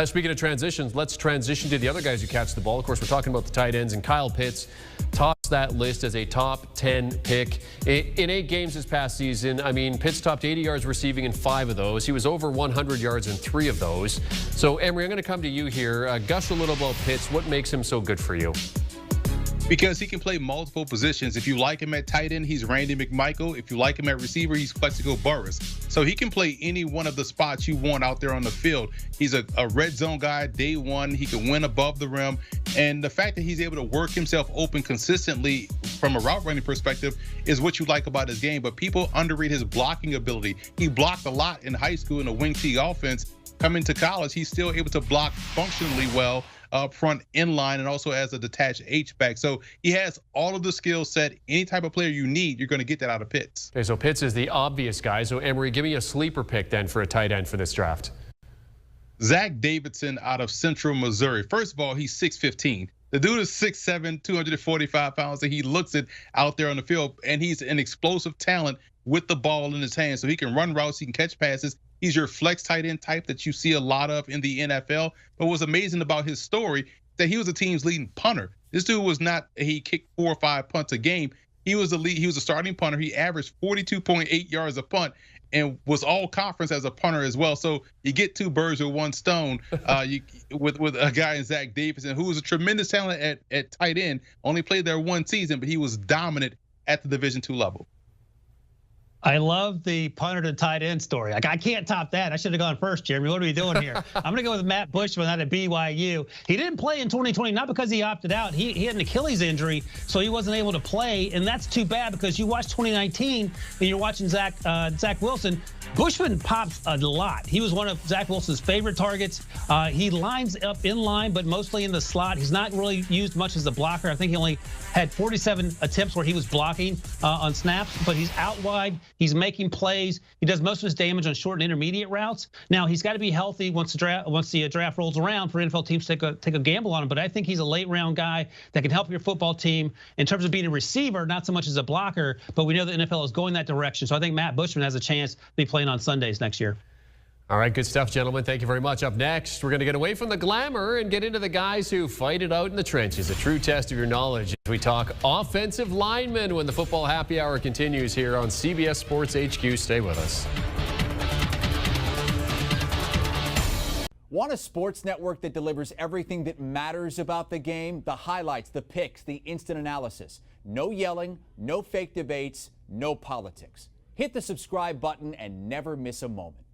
Speaking of transitions, let's transition to the other guys who catch the ball. Of course, we're talking about the tight ends, and Kyle Pitts tops that list as a top 10 pick. In 8 games this past season, Pitts topped 80 yards receiving in 5 of those. He was over 100 yards in 3 of those. So, Emory, I'm going to come to you here. Gush a little about Pitts. What makes him so good for you? Because he can play multiple positions. If you like him at tight end, he's Randy McMichael. If you like him at receiver, he's Plexico Burress. So he can play any one of the spots you want out there on the field. He's a red zone guy, day one. He can win above the rim. And the fact that he's able to work himself open consistently from a route running perspective is what you like about his game. But people underrate his blocking ability. He blocked a lot in high school in the wing T offense. Coming to college, he's still able to block functionally well up front, in line, and also as a detached H-back. So he has all of the skill set. Any type of player you need, you're going to get that out of Pitts. Okay, so Pitts is the obvious guy. So, Emory, give me a sleeper pick then for a tight end for this draft. Zach Davidson out of Central Missouri. First of all, he's 6'15". The dude is 6'7", 245 pounds, and he looks it out there on the field. And he's an explosive talent with the ball in his hand. So he can run routes, he can catch passes. He's your flex tight end type that you see a lot of in the NFL. But what's amazing about his story is that he was the team's leading punter. This dude was not, he kicked 4 or 5 punts a game. He was the lead, he was a starting punter. He averaged 42.8 yards a punt and was all conference as a punter as well. So you get 2 birds with 1 stone with a guy in Zach Davidson, who was a tremendous talent at tight end. Only played there 1 season, but he was dominant at the Division II level. I love the punter to tight end story. Like, I can't top that. I should have gone first, Jeremy. What are we doing here? I'm going to go with Matt Bushman out of BYU. He didn't play in 2020, not because he opted out. He had an Achilles injury, so he wasn't able to play, and that's too bad because you watch 2019 and you're watching Zach Wilson. Bushman pops a lot. He was one of Zach Wilson's favorite targets. He lines up in line, but mostly in the slot. He's not really used much as a blocker. I think he only had 47 attempts where he was blocking on snaps, but he's out wide. He's making plays. He does most of his damage on short and intermediate routes. Now, he's got to be healthy once the draft rolls around for NFL teams to take a gamble on him. But I think he's a late round guy that can help your football team in terms of being a receiver, not so much as a blocker. But we know the NFL is going that direction. So I think Matt Bushman has a chance to be playing on Sundays next year. All right, good stuff, gentlemen. Thank you very much. Up next, we're going to get away from the glamour and get into the guys who fight it out in the trenches. A true test of your knowledge as we talk offensive linemen when the football happy hour continues here on CBS Sports HQ. Stay with us. Want a sports network that delivers everything that matters about the game? The highlights, the picks, the instant analysis. No yelling, no fake debates, no politics. Hit the subscribe button and never miss a moment.